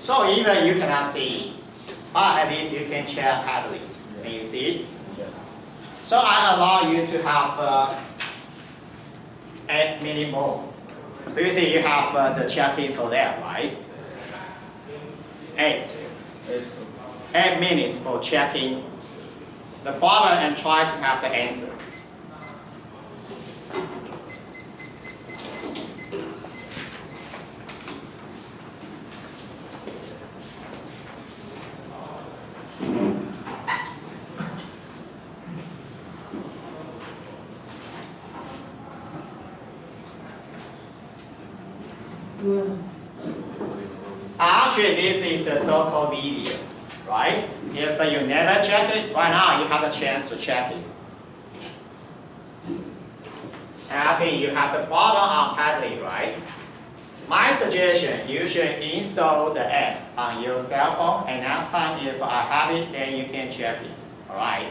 So even you cannot see, but at least you can check paddling. Can you see it? So I allow you to have 8 minimum. Previously you have the checking for that, right? 8 minutes for checking the problem and try to have the answer. Actually, this is the so-called videos, right? If you never check it, right now you have a chance to check it. And I think you have the problem on paddling, right? My suggestion, you should install the app on your cell phone, and next time if I have it, then you can check it, all right?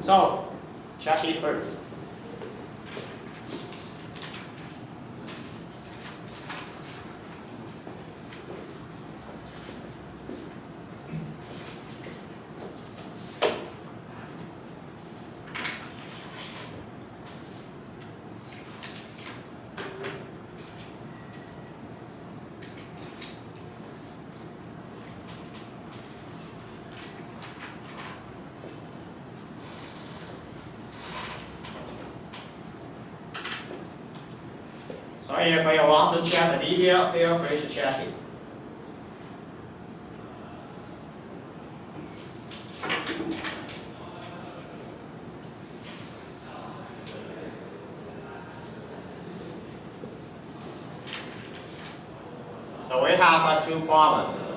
So, check it first. So if you want to check the video, feel free to check it. So we have 2 problems.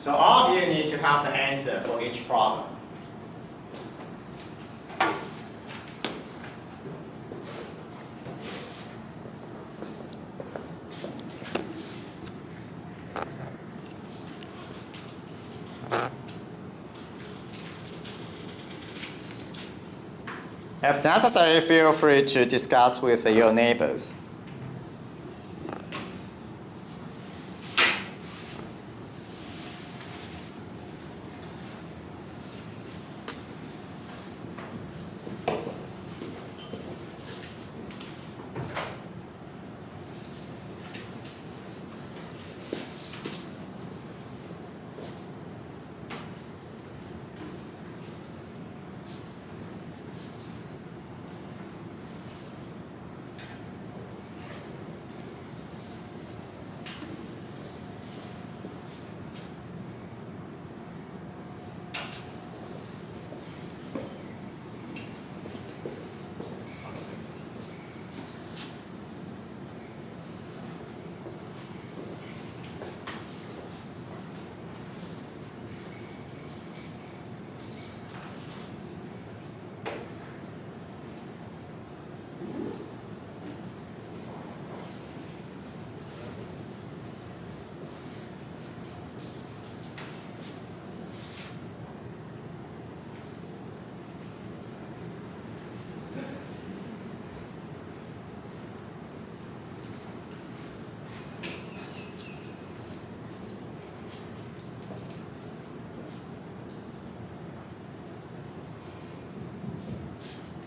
So all of you need to have the answer for each problem. If necessary, feel free to discuss with your neighbors.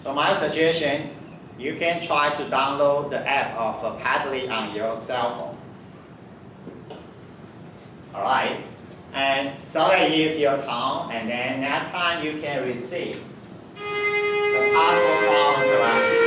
So my suggestion, you can try to download the app of Padlet on your cell phone. Alright, and select use your account, and then next time you can receive the possible problem directly.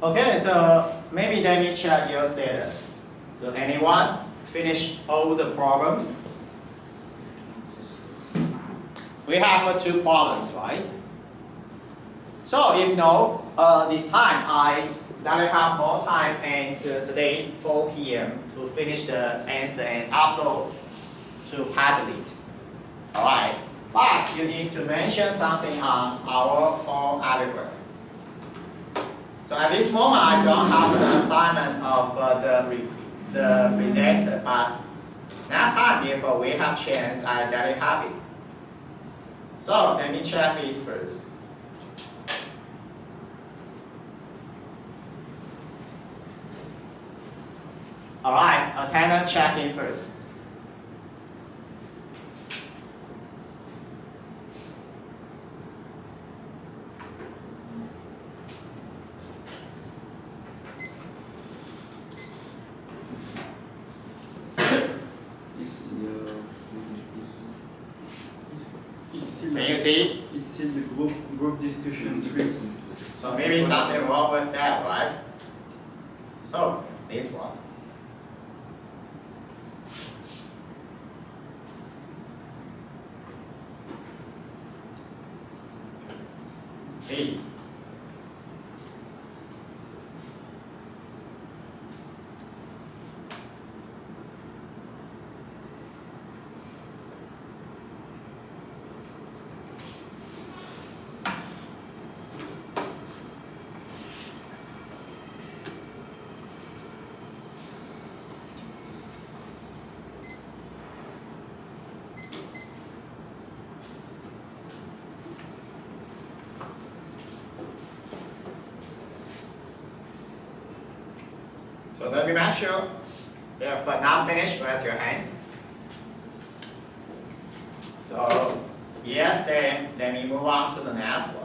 Okay, so maybe let me check your status. So anyone finish all the problems? We have two problems, right? So if no, this time I have more time, and today 4 p.m. to finish the answer and upload to Padlet. Alright, but you need to mention something on our form article. So at this moment, I don't have the assignment of the presenter, but next time if we have chance, I'm very happy. So let me check this first. Alright, attendance check-in first. Can you see? It's still the group discussion tree. So maybe something wrong with that, right? So this one. Please. let me make sure. If not finished, raise your hands. So yes, then we move on to the next one.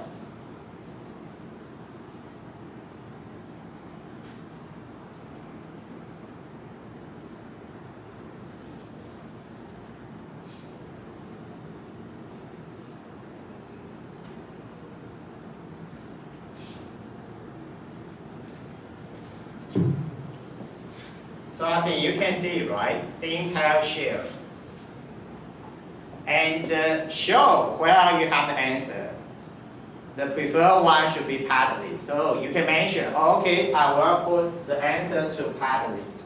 So I think you can see, right? Thin pair share. And show where you have the answer. The preferred one should be Padlet. So you can mention, okay, I will put the answer to Padlet.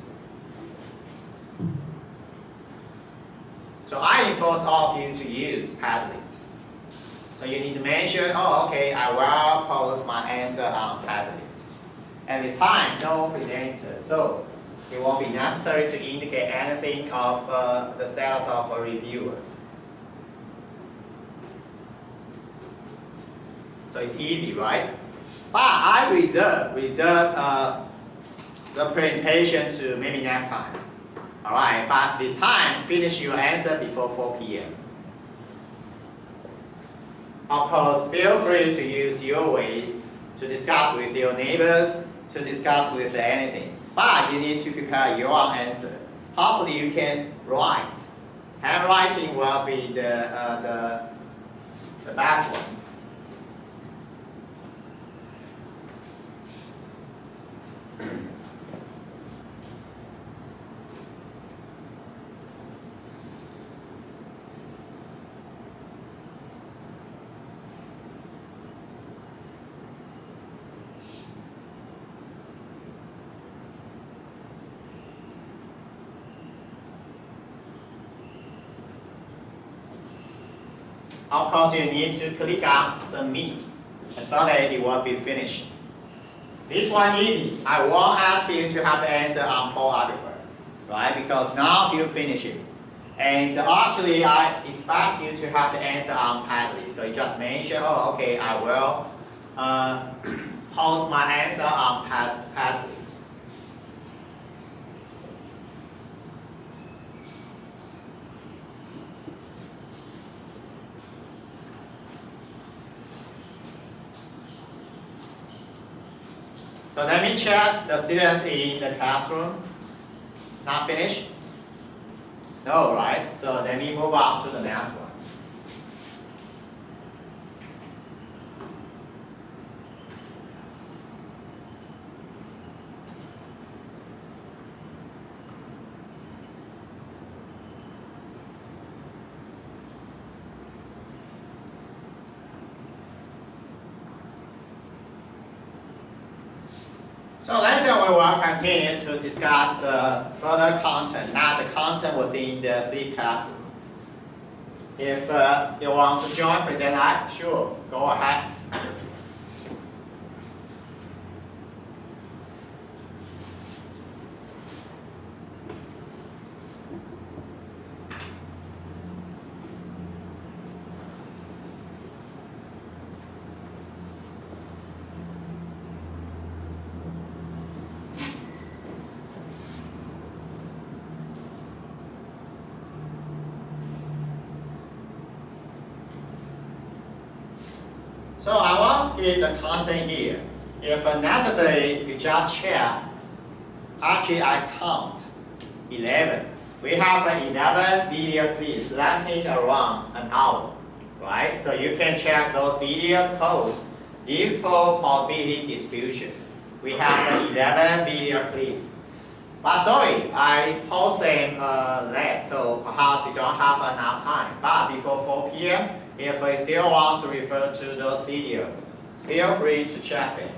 So I enforce all of you to use Padlet. So you need to mention, oh, okay, I will post my answer on Padlet. And this time, no presenter. So it won't be necessary to indicate anything of the status of reviewers. So it's easy, right? But I reserve the presentation to maybe next time. All right, but this time, finish your answer before 4 p.m. Of course, feel free to use your way to discuss with your neighbors, to discuss with anything. But you need to prepare your answer. Hopefully you can write. Handwriting will be the best one. Of course, you need to click on submit so that it will be finished. This one easy. I won't ask you to have the answer on poll article, right? Because now you finish it. And actually, I expect you to have the answer on Padlet. So you just mention, oh, okay, I will post my answer on Padlet. So let me check the students in the classroom. Not finished? No, right? So let me move on to the next one. So later we will continue to discuss the further content, not the content within the free classroom. If you want to join Present Live, sure, go ahead. So I will skip the content here. If necessary, you just check. Actually, I count 11. We have 11 video clips lasting around an hour, right? So you can check those video codes used for probability distribution. We have 11 video clips. But sorry, I post them late, so perhaps you don't have enough time. But before 4 p.m., if you still want to refer to those videos, feel free to check them.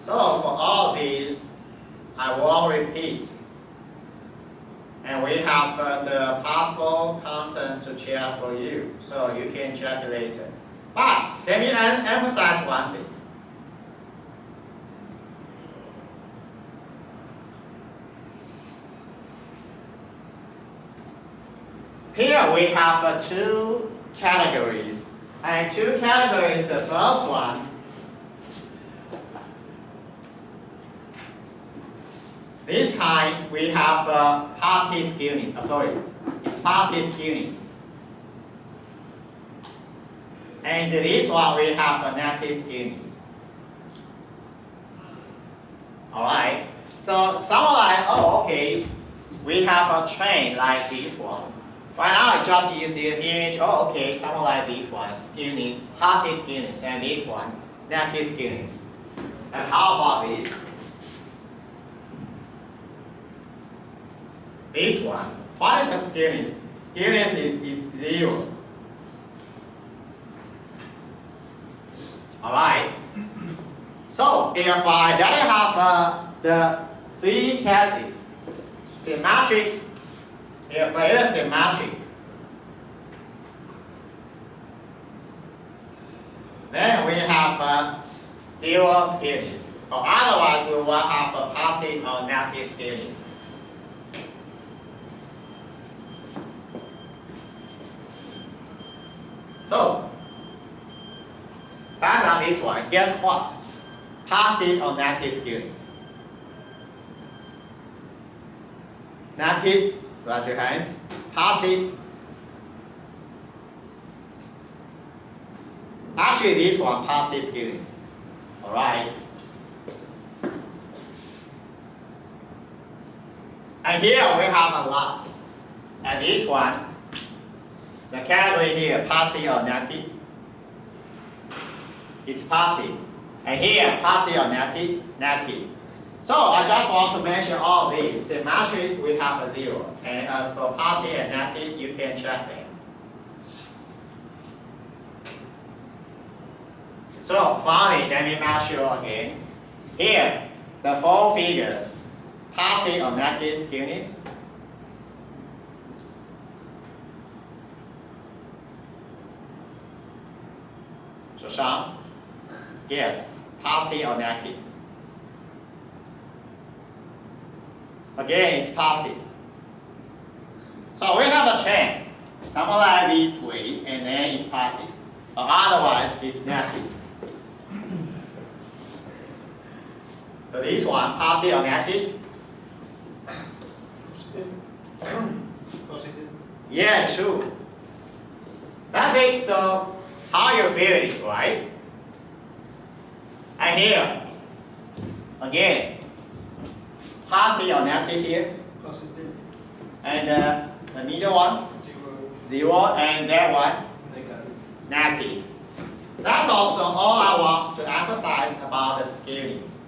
So for all these, I won't repeat. And we have the possible content to check for you, so you can check it later. But let me emphasize one thing. Here we have two categories. And two categories, the first one This time we have positive skewness. It's positive skewness. And this one we have a negative skewness. Alright. So someone like, oh okay, we have a train like this one. Right now I just use the image, oh okay, someone like this one, skewness, positive skewness, and this one, negative skewness. And how about this? This one, what is the skewness? Skewness is 0. Alright. So if I don't have the 3 cases, symmetric, if it is symmetric, then we have 0 skewness, or otherwise we will have a positive or negative skewness. So that's on this one. Guess what? Positive or negative skewness? Negative, raise your hands. Positive. Actually, this one positive skewness. Alright. And here we have a lot. And this one, the category here, positive or negative. It's positive. And here, positive or negative, negative. So I just want to mention all these. Symmetric, we have a 0. And as for positive and negative, you can check them. So finally, let me make sure again. Here, the 4 figures, positive or negative skewness. Shoshan? Yes, positive or negative? Again, it's positive. So we have a trend. Something like this way, and then it's positive. Or otherwise, it's negative. So this one, positive or negative? Positive. Yeah, true. That's it. So how you feeling, right? And here, again, positive or negative here? Positive. And the middle one? 0. And that one? Negative. Negative. That's also all I want to emphasize about the skewness.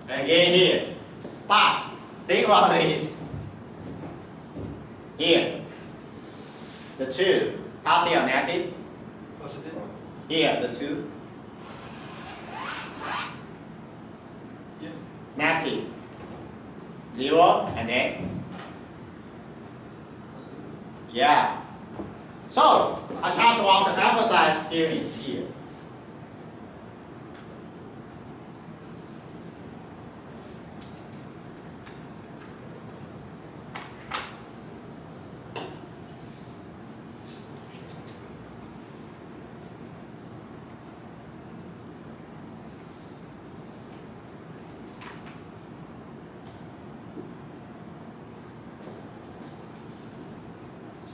Again here. But think about this. Here. The 2. Positive or negative? Positive. Here, the 2. Yeah. Negative. 0 and then? Positive. Yeah. So, I just want to emphasize skewness here.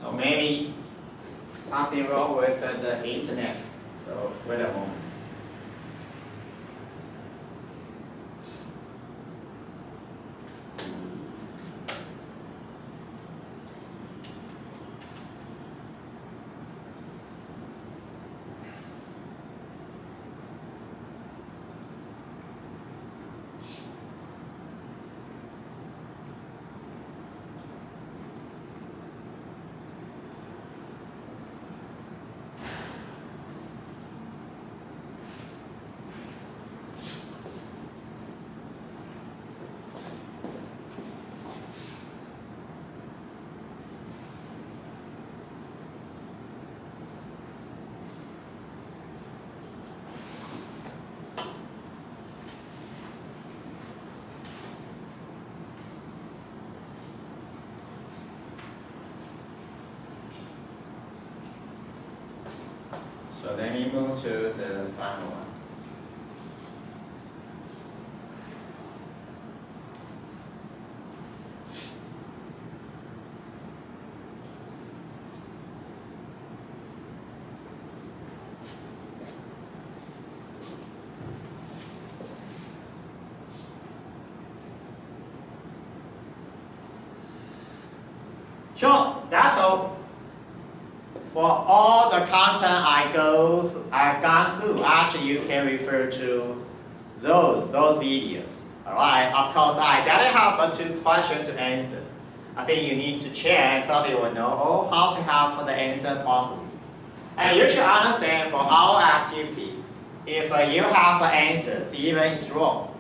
So maybe something wrong with the internet. So wait a moment. So let me move to the final one. So that's all. For all the content I've gone through, actually you can refer to those videos. Alright, of course I didn't have 2 questions to answer. I think you need to check so they will know how to have the answer properly. And you should understand for our activity, if you have answers, even it's wrong,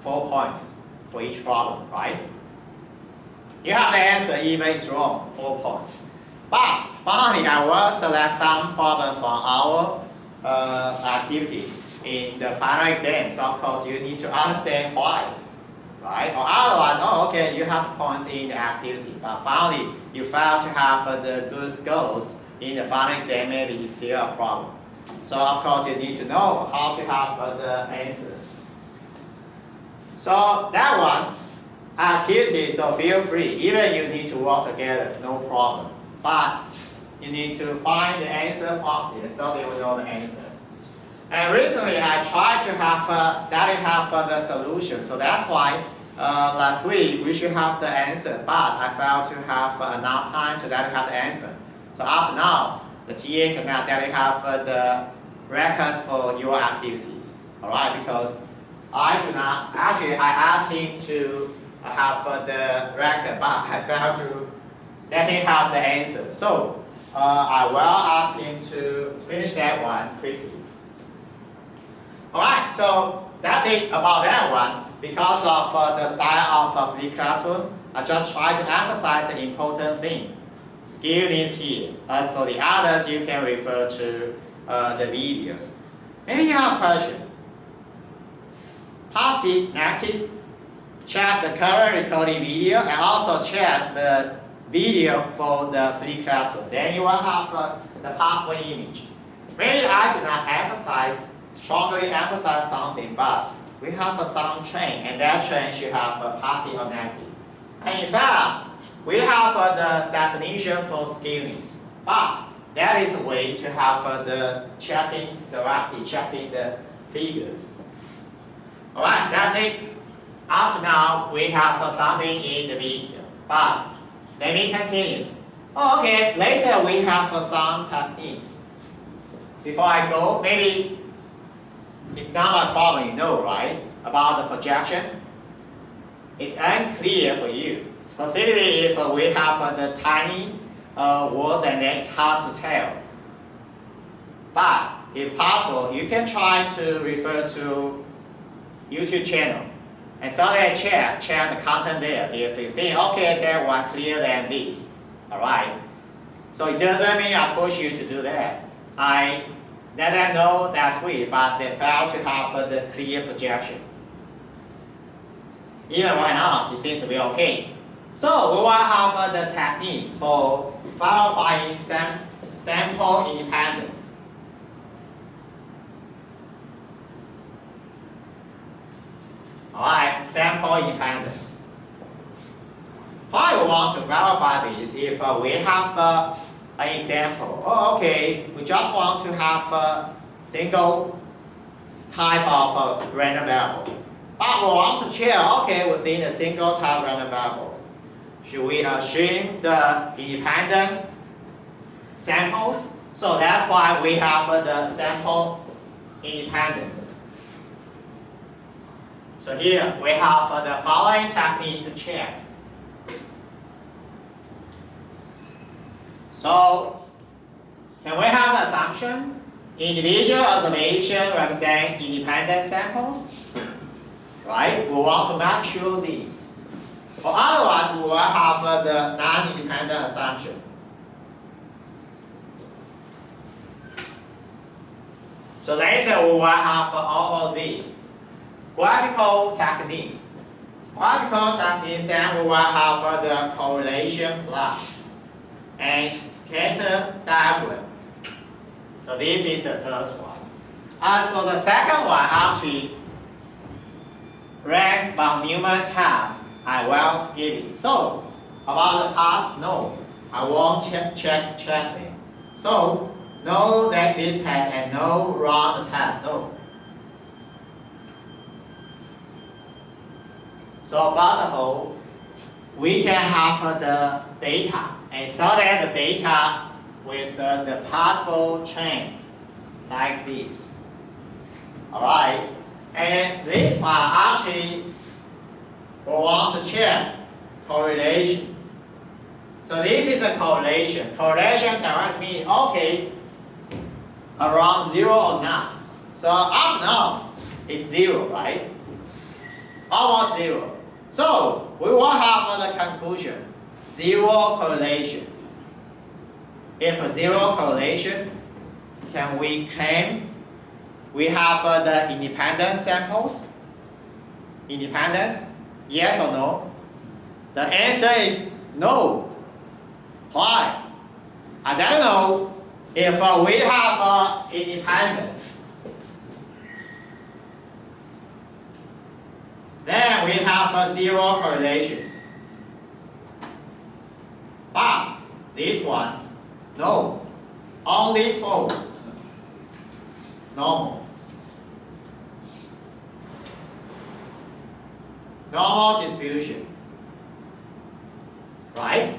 4 points for each problem, right? You have the answer even it's wrong, 4 points. But finally, I will select some problem from our activity in the final exam. So of course, you need to understand why, right? Or otherwise, oh, okay, you have the points in the activity, but finally you fail to have the good scores in the final exam. Maybe it's still a problem. So of course, you need to know how to have the answers. So that one, activity. So feel free. Even you need to work together, no problem. But you need to find the answer properly so they will know the answer. And recently I tried to have the solution. So that's why last week we should have the answer, but I failed to have enough time to have the answer. So up to now, the TA cannot have the records for your activities. Alright, because I do not, actually I asked him to have the record, but I failed to let him have the answer. So I will ask him to finish that one quickly. Alright, so that's it about that one. Because of the style of the classroom, I just try to emphasize the important thing. Skill is here. As for the others, you can refer to the videos. Maybe you have a question. Pause it, negative. Check the current recording video and also check the video for the free classroom. Then you will have the possible image. Maybe I do not strongly emphasize something, but we have some trend, and that trend should have a positive or negative. And in fact, we have the definition for skillness, but that is a way to have directly checking the figures. Alright, that's it. Up to now, we have something in the video, but let me continue. Oh, okay, later we have some techniques. Before I go, maybe it's not a problem, you know, right? About the projection. It's unclear for you. Specifically, if we have the tiny words and then it's hard to tell. But if possible, you can try to refer to YouTube channel. And so then check the content there. If you think, okay, that one clearer than this. Alright? So it doesn't mean I push you to do that. I let them know that's weird, but they fail to have the clear projection. Even right now, it seems to be okay. So we will have the techniques for verifying sample independence. Alright, sample independence. How we want to verify this if we have an example. Oh, okay, we just want to have a single type of random variable. But we want to check, okay, within a single type random variable, should we assume the independent samples? So that's why we have the sample independence. So here we have the following technique to check. So can we have the assumption? Individual observation represent independent samples. Right? We want to make sure this. Or otherwise, we will have the non-independent assumption. So later we will have all of these. Graphical techniques. Graphical techniques, then we will have the correlation plot and scatter diagram. So this is the first one. As for the second one, actually, rank von Neumann task, I will skip it. So about the task, no, I won't check them. So no that this test and no run the test, no. So first of all, we can have the data. and select the data with the possible trend like this. Alright, and this one actually we want to check correlation. So this is a correlation. Correlation can mean okay, around 0 or not. So up now it's 0, right? Almost 0. So we will have the conclusion, 0 correlation. If 0 correlation, can we claim we have the independent samples? Independence? Yes or no? The answer is no. Why? I don't know if we have independent. Then we have 0 correlation. But this one, no. Only full. Normal. Normal distribution. Right?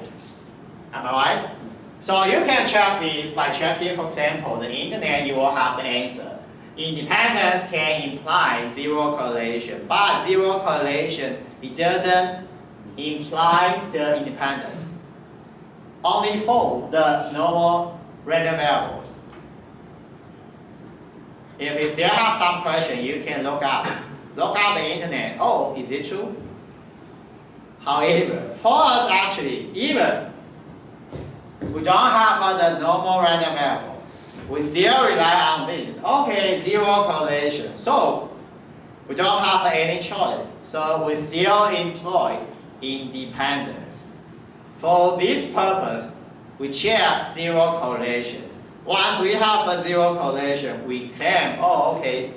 Am I right? So you can check this by checking, for example, the internet, you will have the answer. Independence can imply 0 correlation, but 0 correlation, it doesn't imply the independence. Only for the normal random variables. If you still have some question, you can look up the internet. Oh, is it true? However, for us actually, even we don't have the normal random variable, we still rely on this. Okay, 0 correlation. So we don't have any choice. So we still employ independence. For this purpose, we check 0 correlation. Once we have a 0 correlation, we claim, oh, okay,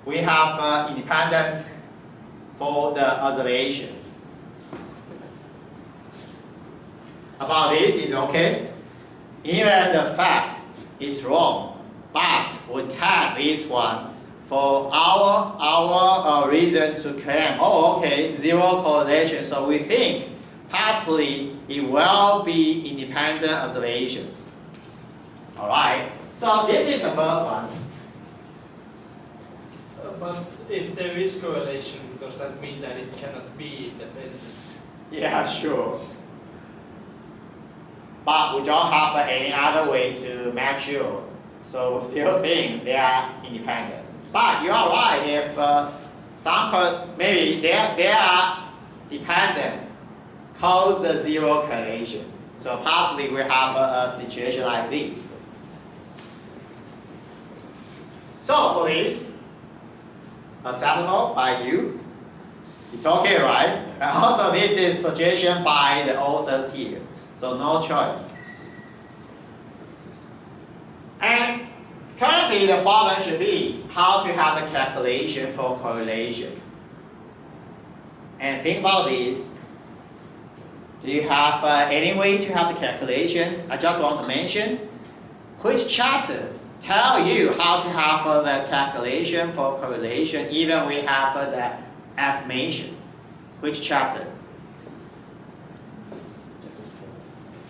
we have independence for the observations. About this is okay. Even the fact it's wrong, but we tag this one for our reason to claim, oh, okay, 0 correlation. So we think possibly it will be independent observations. All right. So this is the first one. But if there is correlation, does that mean that it cannot be independent? Yeah, sure. But we don't have any other way to make sure. So we still think they are independent. But you are right, if maybe they are dependent, cause the 0 correlation. So possibly we have a situation like this. So for this, acceptable by you, it's okay, right? And also this is suggestion by the authors here. So no choice. And currently the problem should be how to have the calculation for correlation. And think about this. Do you have any way to have the calculation? I just want to mention which chapter tell you how to have the calculation for correlation, even we have the estimation. Which chapter?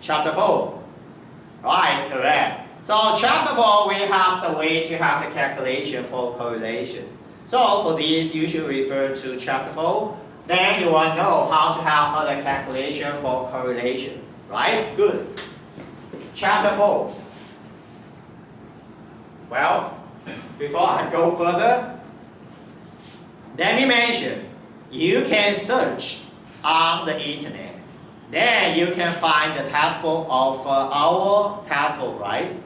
Chapter 4. Right, correct. So chapter 4, we have the way to have the calculation for correlation. So for this, you should refer to chapter 4. Then you will know how to have the calculation for correlation. Right? Good. Chapter 4. Well, before I go further, let me mention, you can search on the internet. Then you can find the test book of our test book, right?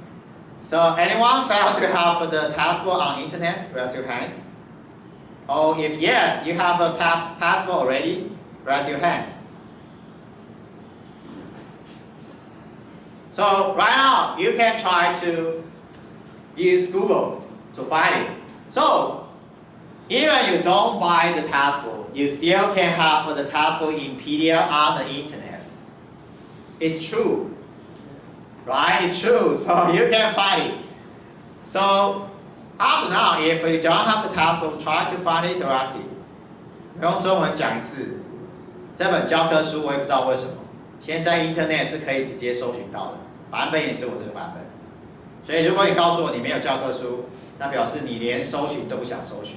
So anyone failed to have the test book on internet? Raise your hands. Oh, if yes, you have the test book already, raise your hands. So right now, you can try to use Google to find it. So even you don't buy the test book, you still can have the test book in PDF on the internet. It's true, right? It's true, so you can find it. So up to now, if you don't have the test book, try to find it directly. 用中文讲一次，这本教科书我也不知道为什么，现在 Internet 是可以直接搜寻到的，版本也是我这个版本。所以如果你告诉我你没有教科书，那表示你连搜寻都不想搜寻。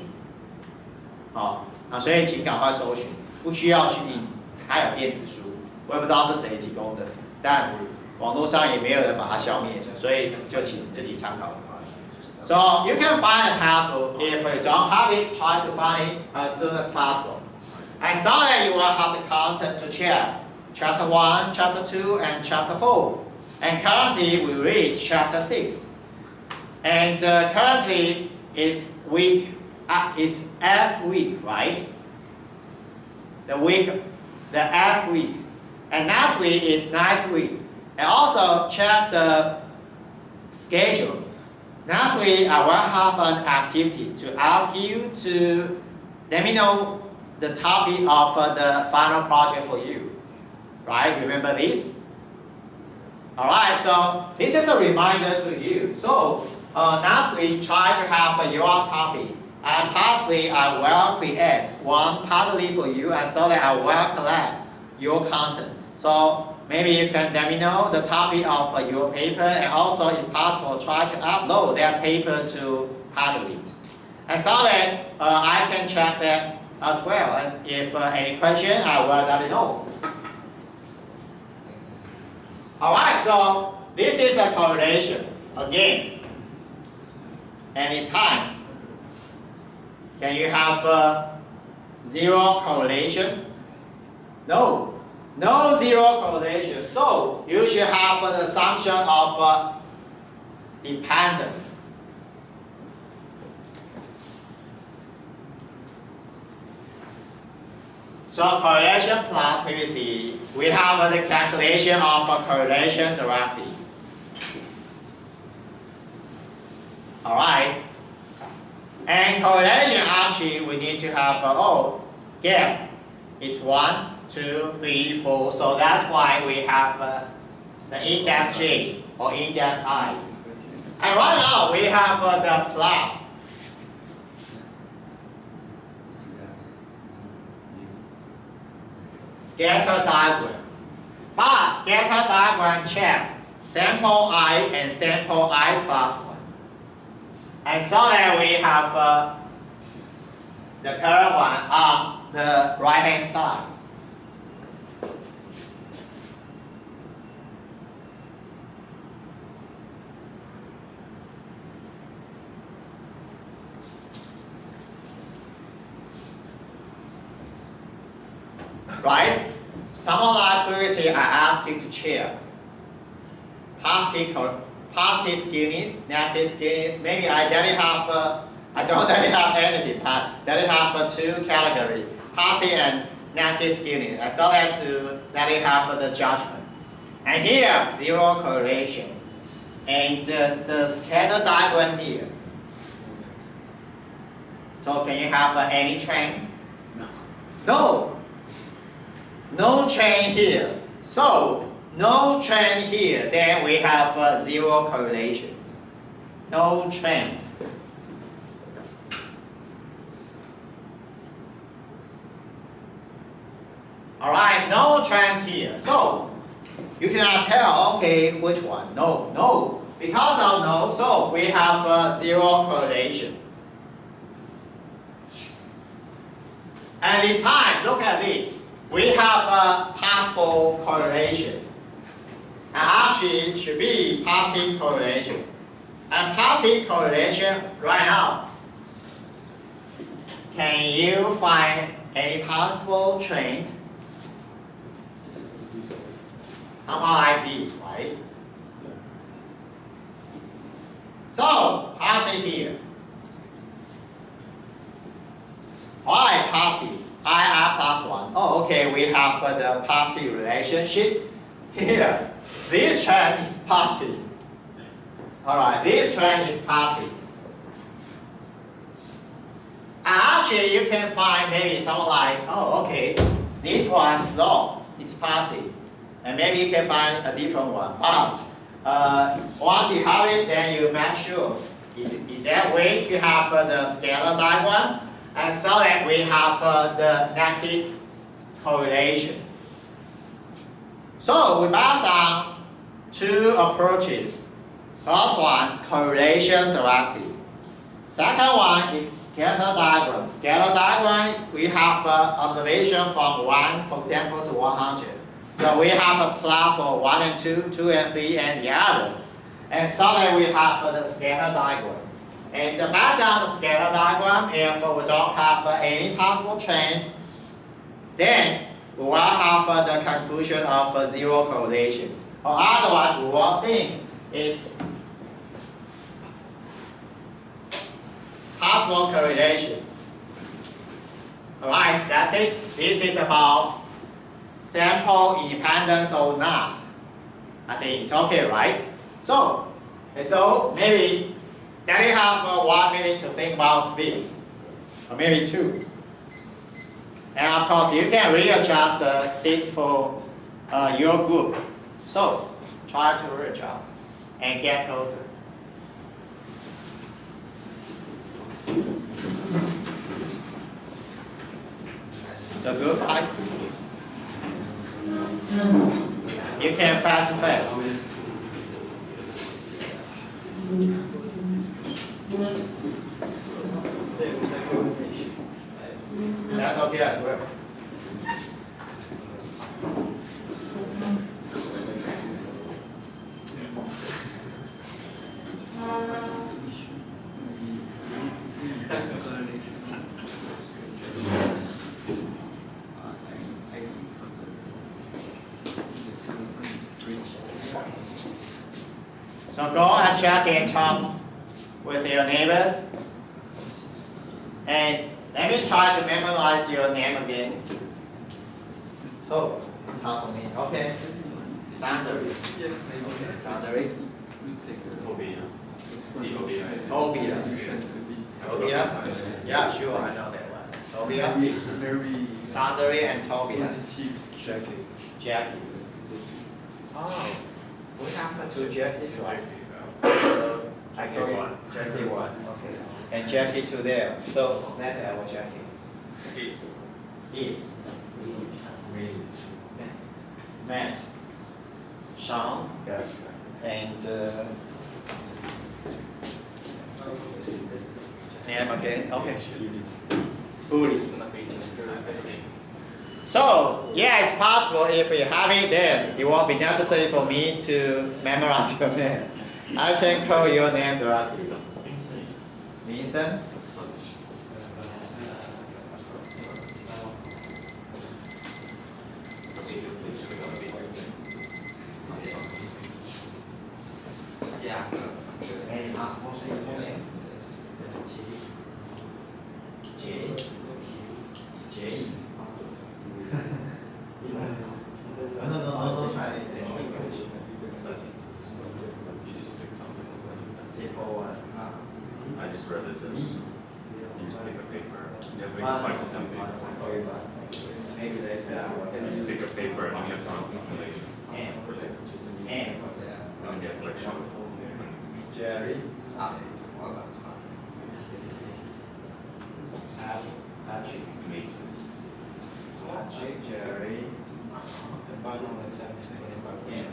好，所以请赶快搜寻，不需要去订，它有电子书，我也不知道是谁提供的，但网络上也没有人把它消灭，所以就请自己参考。So you can find a textbook. If you don't have it, try to find it as soon as possible. And so that you will have the content to check. Chapter 1, Chapter 2, and Chapter 4. And currently we reach Chapter 6. And currently it's it's F week, right? The 8th week. And next week it's 9th week. And also check the schedule. Next week I will have an activity to ask you to let me know the topic of the final project for you. Right? Remember this? Alright, so this is a reminder to you. So next week try to have your topic. And possibly I will create one partly for you and so that I will collect your content. So maybe you can let me know the topic of your paper and also if possible try to upload that paper to Padlet. And so that I can check that as well. And if any question I will let you know. Alright, so this is a correlation again. And it's time. Can you have zero correlation? No. No zero correlation. So you should have an assumption of dependence. So correlation plot previously, we have the calculation of a correlation directly. Alright. And correlation actually we need to have gap. It's 1, 2, 3, 4. So that's why we have the index J or index I. And right now we have the plot. Scatter diagram. But scatter diagram check sample I and sample I plus 1. And so that we have the current one on the right hand side. Right? Someone like previously I asked you to check positive skewness, negative skewness. Maybe I didn't have I don't really have anything, but didn't have two categories, positive and negative skewness. I saw that to that you have the judgment. And here, zero correlation. And the scatter diagram here. So can you have any trend? No. No trend here. So no trend here. Then we have zero correlation. No trend. Alright, no trends here. So you cannot tell, okay, which one? No. Because of no, so we have zero correlation. And this time, look at this. We have a possible correlation. And actually it should be positive correlation. And positive correlation right now. Can you find any possible trend? Something like this, right? So, positive here. Why positive? IR plus 1. Oh, okay, we have the positive relationship here. This trend is positive. Alright, this trend is positive. And actually, you can find maybe something like, oh, okay, this one slow, it's positive. And maybe you can find a different one. But once you have it, then you make sure. Is there a way to have the scalar diagram? And so that we have the negative correlation. So we based on two approaches. First one, correlation directly. Second one is scatter diagram. Scatter diagram, we have observation from 1, for example, to 100. So we have a plot for 1 and 2, 2 and 3, and the others. And suddenly we have the scatter diagram. And based on the scatter diagram, if we don't have any possible trends, then we will have the conclusion of zero correlation. Or otherwise, we will think it's possible correlation. Alright, that's it. This is about sample independence or not. I think it's okay, right? So maybe then you have 1 minute to think about this, or maybe 2. And of course, you can readjust the seats for your group. So try to readjust and get closer. The group height. You can fast. That's okay as well. So go and check and talk with your neighbors. And let me try to memorize your name again. So it's hard for me. Okay. Sandri. Yes. Sandri. Tobias. Tobias. Yeah, sure, I know that one. Tobias. Sandri and Tobias. Jackie. Oh, we have 2 Jackies, right? I call it Jackie 1. Okay. And Jackie 2 there. So that's our Jackie. Is. Matt. Sean. And name again. Okay. Foolish. So yeah, it's possible if you have it there, it won't be necessary for me to memorize your name. I can call your name directly. Vincent. Any possible name? J. No, try it. Simple one. I just read it. You just pick a paper. You have to make 5 to 10 pages. Maybe that's You just pick a paper and you have constellations. And And you have to like show Jerry. me. Patrick, Jerry. The final exam is 25%.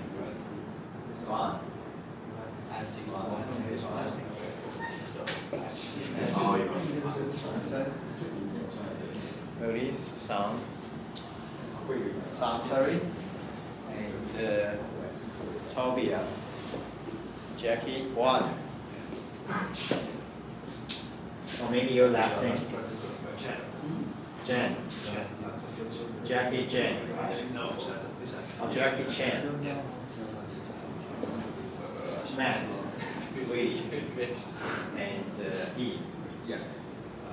Scott. And 61. Oh, you Elise, Sam. Santari. And Tobias. Jackie, 1. Or maybe your last name. Jen. Jackie Jen. Or Jackie Chen. Matt. Wade. And Eve.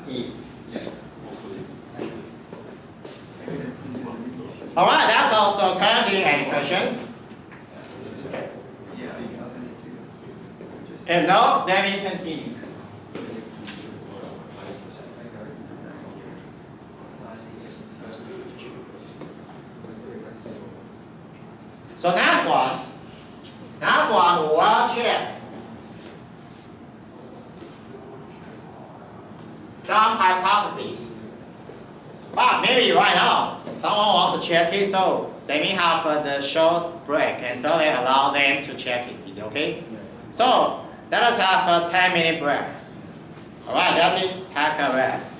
Eves. Alright, that's all. So currently, any questions? If no, then we continue. So next one, we'll check some hypotheses. But maybe right now, someone wants to check it, so they may have the short break, and so they allow them to check it. Is it okay? So let us have a 10-minute break. Alright, that's it. Take a rest.